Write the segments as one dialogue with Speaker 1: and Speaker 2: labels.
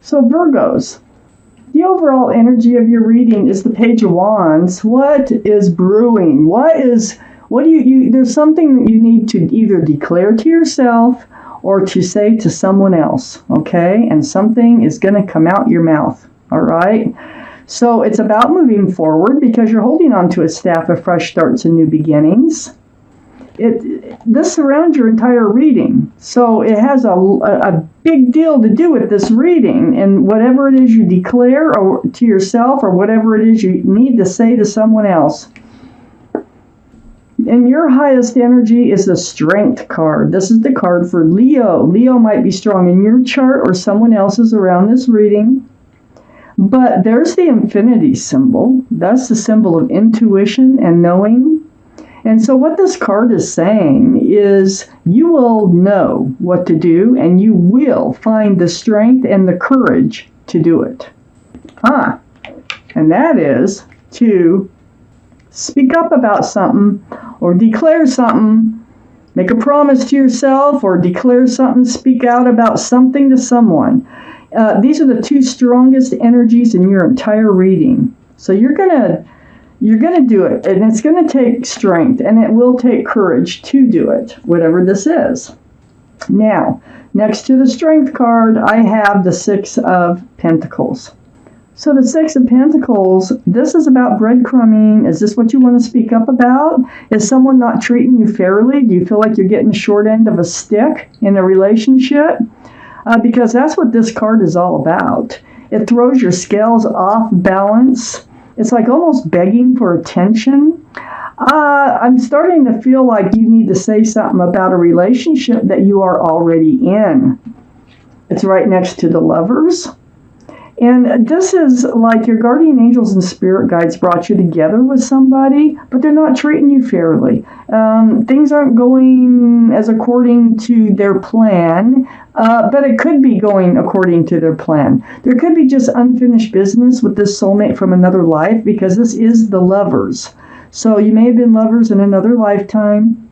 Speaker 1: So Virgos, the overall energy of your reading is the Page of Wands. What is brewing? What do you there's something that you need to either declare to yourself or to say to someone else, okay? And something is going to come out your mouth, all right? So it's about moving forward because you're holding on to a staff of fresh starts and new beginnings. This surrounds your entire reading. So it has a big deal to do with this reading, and whatever it is you declare or to yourself or whatever it is you need to say to someone else. And your highest energy is the Strength card. This is the card for Leo. Leo might be strong in your chart or someone else's around this reading. But there's the infinity symbol. That's the symbol of intuition and knowing. And so what this card is saying is you will know what to do and you will find the strength and the courage to do it. And that is to speak up about something or declare something, make a promise to yourself or declare something, speak out about something to someone. These are the two strongest energies in your entire reading. So you're gonna do it, and it's gonna take strength, and it will take courage to do it, whatever this is. Now, next to the Strength card, I have the Six of Pentacles. So the Six of Pentacles, this is about breadcrumbing. Is this what you want to speak up about? Is someone not treating you fairly? Do you feel like you're getting the short end of a stick in a relationship? Because that's what this card is all about. It throws your scales off balance. It's like almost begging for attention. I'm starting to feel like you need to say something about a relationship that you are already in. It's right next to the Lovers. And this is like your guardian angels and spirit guides brought you together with somebody, but they're not treating you fairly. Things aren't going as according to their plan, but it could be going according to their plan. There could be just unfinished business with this soulmate from another life because this is the Lovers. So you may have been lovers in another lifetime,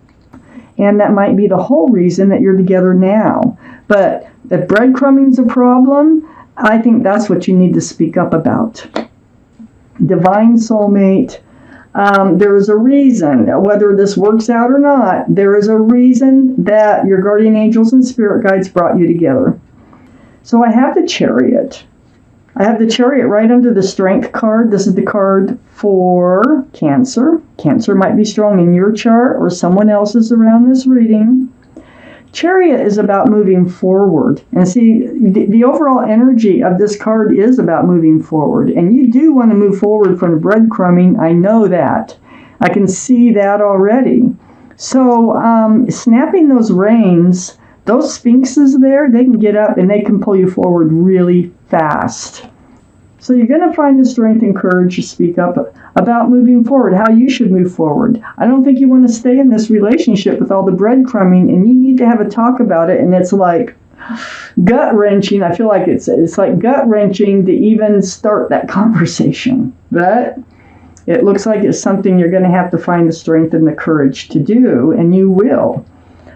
Speaker 1: and that might be the whole reason that you're together now. But if breadcrumbing's a problem, I think that's what you need to speak up about. Divine soulmate. There is a reason, whether this works out or not, there is a reason that your guardian angels and spirit guides brought you together. So I have the Chariot. I have the Chariot right under the Strength card. This is the card for Cancer. Cancer might be strong in your chart or someone else's around this reading. Chariot is about moving forward. And see, the overall energy of this card is about moving forward. And you do want to move forward from breadcrumbing. I know that. I can see that already. So snapping those reins, those sphinxes there, they can get up and they can pull you forward really fast. So you're going to find the strength and courage to speak up about moving forward, how you should move forward. I don't think you want to stay in this relationship with all the breadcrumbing, and you need to have a talk about it, and it's like gut-wrenching. I feel like it's like gut-wrenching to even start that conversation. But it looks like it's something you're going to have to find the strength and the courage to do, and you will.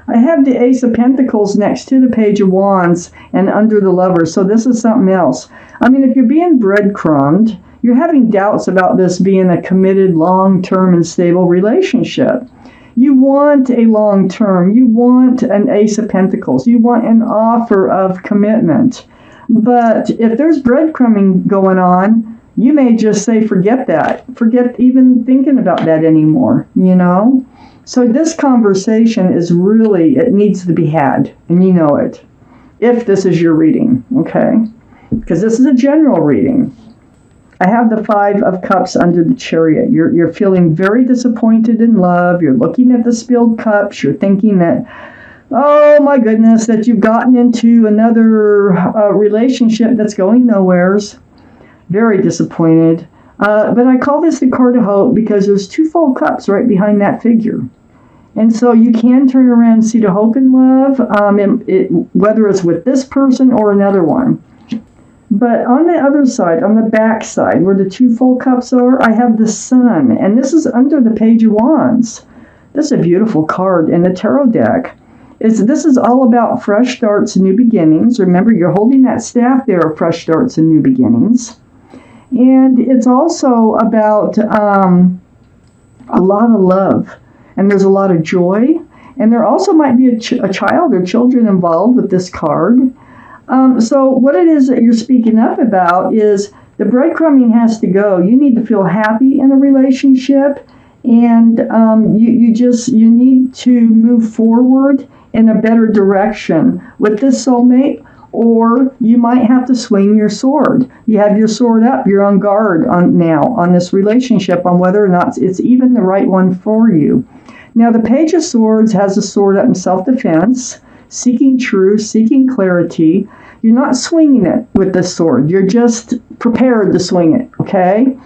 Speaker 1: I have the Ace of Pentacles next to the Page of Wands and under the Lovers, so this is something else. I mean, if you're being breadcrumbed, you're having doubts about this being a committed, long-term, and stable relationship. You want a long-term. You want an Ace of Pentacles. You want an offer of commitment. But if there's breadcrumbing going on, you may just say, forget that. Forget even thinking about that anymore, you know? So this conversation is really, it needs to be had, and you know it, if this is your reading, okay? Because this is a general reading. I have the Five of Cups under the Chariot. You're feeling very disappointed in love. You're looking at the spilled cups. You're thinking that, oh my goodness, that you've gotten into another relationship that's going nowheres. Very disappointed. But I call this the card of hope because there's two full cups right behind that figure. And so you can turn around and see the hope in love, whether it's with this person or another one. But on the other side, on the back side, where the two full cups are, I have the Sun. And this is under the Page of Wands. This is a beautiful card in the tarot deck. This is all about fresh starts and new beginnings. Remember, you're holding that staff there of fresh starts and new beginnings. And it's also about a lot of love. And there's a lot of joy. And there also might be a child or children involved with this card. So what it is that you're speaking up about is the breadcrumbing has to go. You need to feel happy in a relationship. And you need to move forward in a better direction with this soulmate, or you might have to swing your sword. You have your sword up. You're on guard now on this relationship, on whether or not it's even the right one for you. Now, the Page of Swords has a sword up in self-defense, seeking truth, seeking clarity. You're not swinging it with this sword. You're just prepared to swing it, okay?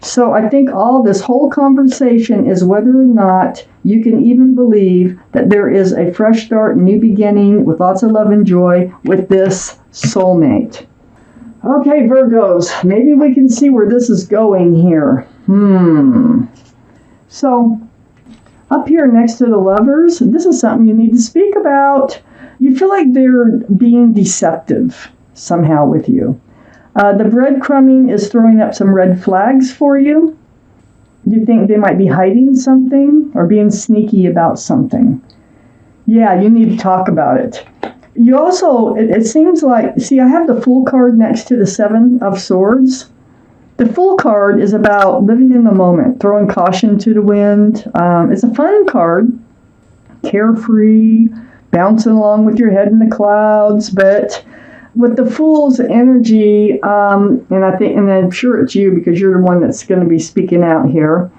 Speaker 1: So I think this whole conversation is whether or not you can even believe that there is a fresh start, new beginning with lots of love and joy with this soulmate. Okay, Virgos, maybe we can see where this is going here. So up here next to the Lovers, this is something you need to speak about. You feel like they're being deceptive somehow with you. The breadcrumbing is throwing up some red flags for you. You think they might be hiding something or being sneaky about something. Yeah, you need to talk about it. You also, it seems like, see, I have the Fool card next to the Seven of Swords. The Fool card is about living in the moment, throwing caution to the wind. It's a fun card, carefree, bouncing along with your head in the clouds, but with the Fool's energy, and I'm sure it's you because you're the one that's going to be speaking out here,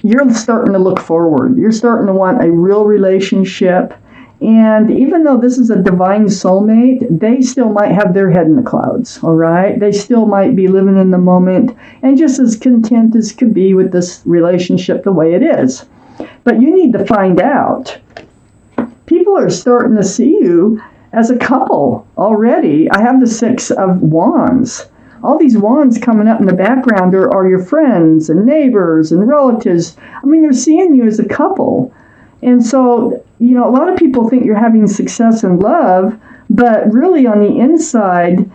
Speaker 1: you're starting to look forward. You're starting to want a real relationship. And even though this is a divine soulmate, they still might have their head in the clouds, all right? They still might be living in the moment and just as content as could be with this relationship the way it is. But you need to find out. People are starting to see you as a couple already. I have the Six of Wands. All these wands coming up in the background are your friends and neighbors and relatives. I mean, they're seeing you as a couple. And so, you know, a lot of people think you're having success in love, but really on the inside,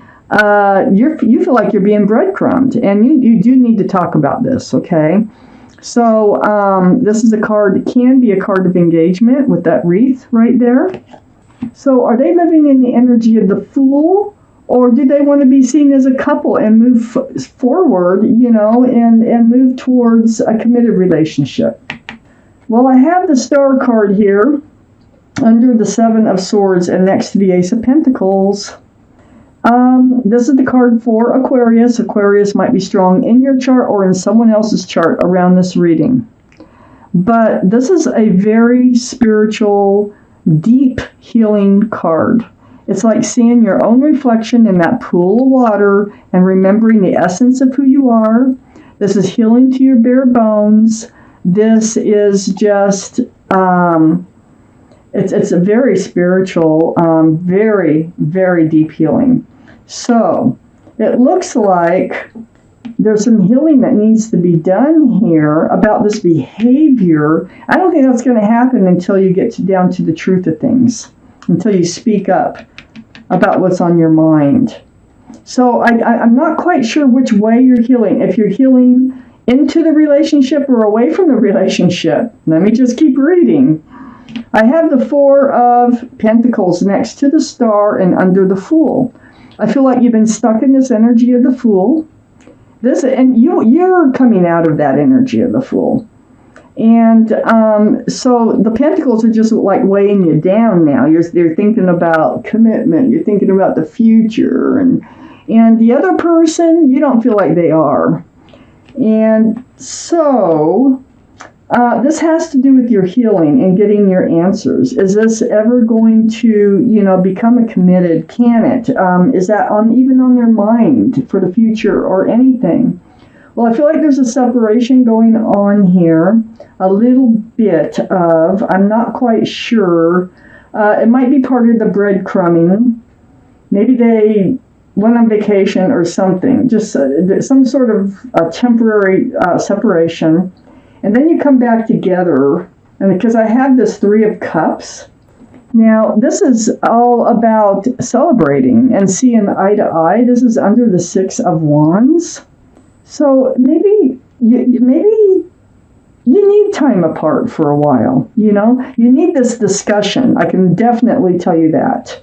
Speaker 1: you feel like you're being breadcrumbed. And you do need to talk about this, okay? So this is a card that can be a card of engagement with that wreath right there. So are they living in the energy of the Fool, or do they want to be seen as a couple and move forward, you know, and move towards a committed relationship? Well, I have the Star card here under the Seven of Swords and next to the Ace of Pentacles. This is the card for Aquarius. Aquarius might be strong in your chart or in someone else's chart around this reading. But this is a very spiritual, deep healing card. It's like seeing your own reflection in that pool of water and remembering the essence of who you are. This is healing to your bare bones. This is just, it's a very spiritual, very, very deep healing. So it looks like there's some healing that needs to be done here about this behavior. I don't think that's going to happen until you get down to the truth of things, until you speak up about what's on your mind. So I'm not quite sure which way you're healing. If you're healing into the relationship or away from the relationship. Let me just keep reading. I have the Four of Pentacles next to the Star and under the Fool. I feel like you've been stuck in this energy of the Fool. And you're coming out of that energy of the Fool. And so the Pentacles are just like weighing you down now. You're thinking about commitment. You're thinking about the future. And the other person, you don't feel like they are. And so this has to do with your healing and getting your answers. Is this ever going to, you know, become a committed? Can it? Is that even on their mind for the future or anything? Well, I feel like there's a separation going on here. A little bit of, I'm not quite sure. It might be part of the breadcrumbing. Maybe they went on vacation or something, just some sort of temporary separation. And then you come back together, and because I have this Three of Cups, Now, this is all about celebrating and seeing eye to eye. This is under the Six of Wands. So maybe you need time apart for a while. You need this discussion. I can definitely tell you that.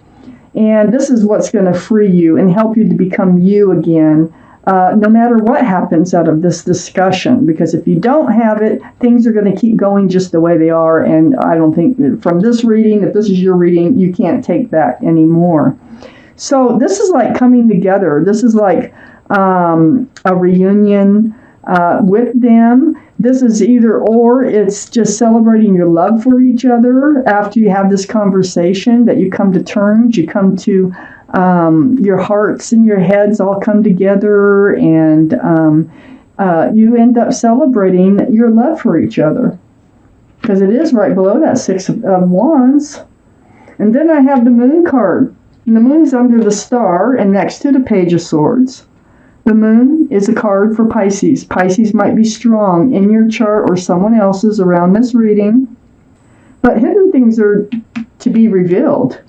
Speaker 1: And this is what's going to free you and help you to become you again, no matter what happens out of this discussion. Because if you don't have it, things are going to keep going just the way they are. And I don't think from this reading, if this is your reading, you can't take that anymore. So this is like coming together. This is like a reunion with them. This is either or. It's just celebrating your love for each other after you have this conversation, that you come to terms, you come to your hearts and your heads all come together, and you end up celebrating your love for each other, because it is right below that Six of Wands. And then I have the Moon card. And the Moon's under the Star and next to the Page of Swords. The Moon is a card for Pisces. Pisces might be strong in your chart or someone else's around this reading. But hidden things are to be revealed.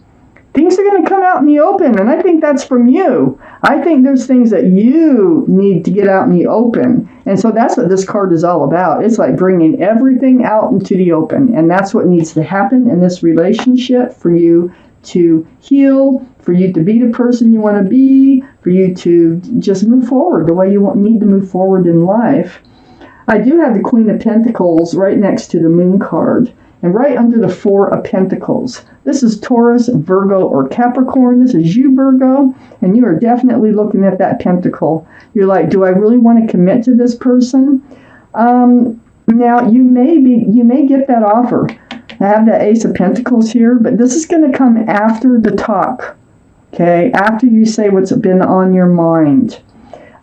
Speaker 1: Things are going to come out in the open, and I think that's from you. I think there's things that you need to get out in the open. And so that's what this card is all about. It's like bringing everything out into the open. And that's what needs to happen in this relationship for you to heal, for you to be the person you want to be, for you to just move forward the way you need to move forward in life. I do have the Queen of Pentacles right next to the Moon card, and right under the Four of Pentacles. This is Taurus, Virgo, or Capricorn. This is you, Virgo, and you are definitely looking at that pentacle. You're like, do I really want to commit to this person? Now, you may get that offer. I have the Ace of Pentacles here, but this is going to come after the talk, okay? After you say what's been on your mind.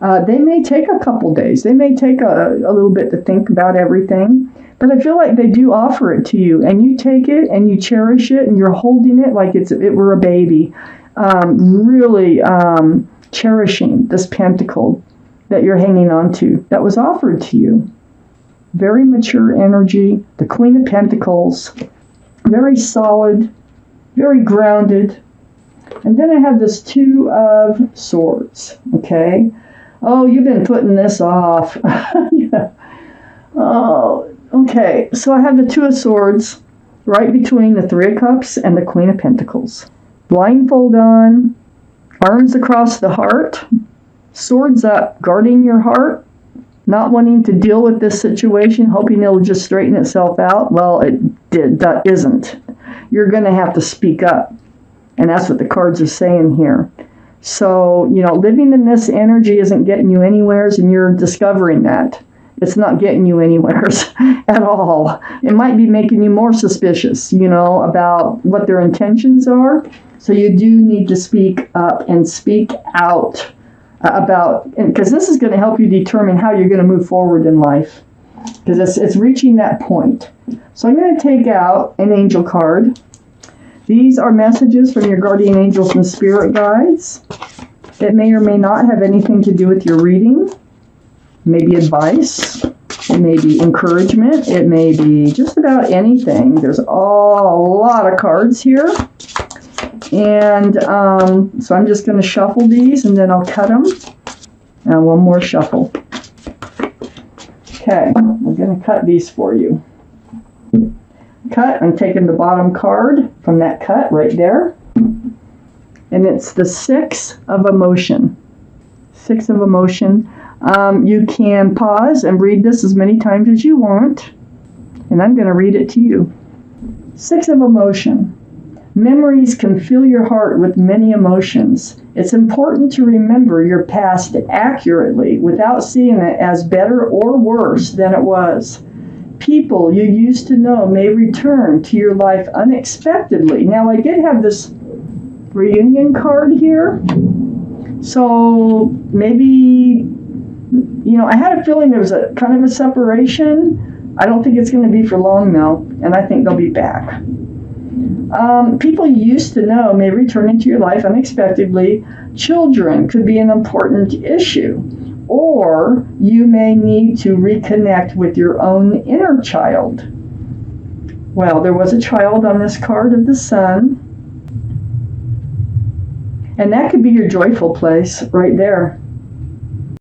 Speaker 1: They may take a couple days. They may take a little bit to think about everything, but I feel like they do offer it to you, and you take it and you cherish it, and you're holding it like it were a baby, really cherishing this pentacle that you're hanging on to that was offered to you. Very mature energy, the Queen of Pentacles, very solid, very grounded. And then I have this Two of Swords, okay? Oh, you've been putting this off. Yeah. Oh, okay. So I have the Two of Swords right between the Three of Cups and the Queen of Pentacles. Blindfold on, arms across the heart, swords up, guarding your heart, not wanting to deal with this situation, hoping it'll just straighten itself out. Well, that isn't. You're going to have to speak up. And that's what the cards are saying here. So, living in this energy isn't getting you anywheres, and you're discovering that. It's not getting you anywheres at all. It might be making you more suspicious, about what their intentions are. So you do need to speak up and speak out because this is going to help you determine how you're going to move forward in life, because it's reaching that point. So I'm going to take out an angel card. These are messages from your guardian angels and spirit guides. It may or may not have anything to do with your reading. It may be advice. It may be encouragement. It may be just about anything. There's a lot of cards here. And so I'm just going to shuffle these, and then I'll cut them. And one more shuffle. Okay, I'm going to cut these for you. Cut. I'm taking the bottom card from that cut right there. And it's the Six of Emotion. Six of Emotion. You can pause and read this as many times as you want. And I'm going to read it to you. Six of Emotion. Memories can fill your heart with many emotions. It's important to remember your past accurately without seeing it as better or worse than it was. People you used to know may return to your life unexpectedly. Now, I did have this reunion card here. So maybe, I had a feeling there was a kind of a separation. I don't think it's going to be for long, though, and I think they'll be back. People you used to know may return into your life unexpectedly. Children could be an important issue. Or you may need to reconnect with your own inner child. Well, there was a child on this card of the Sun. And that could be your joyful place right there.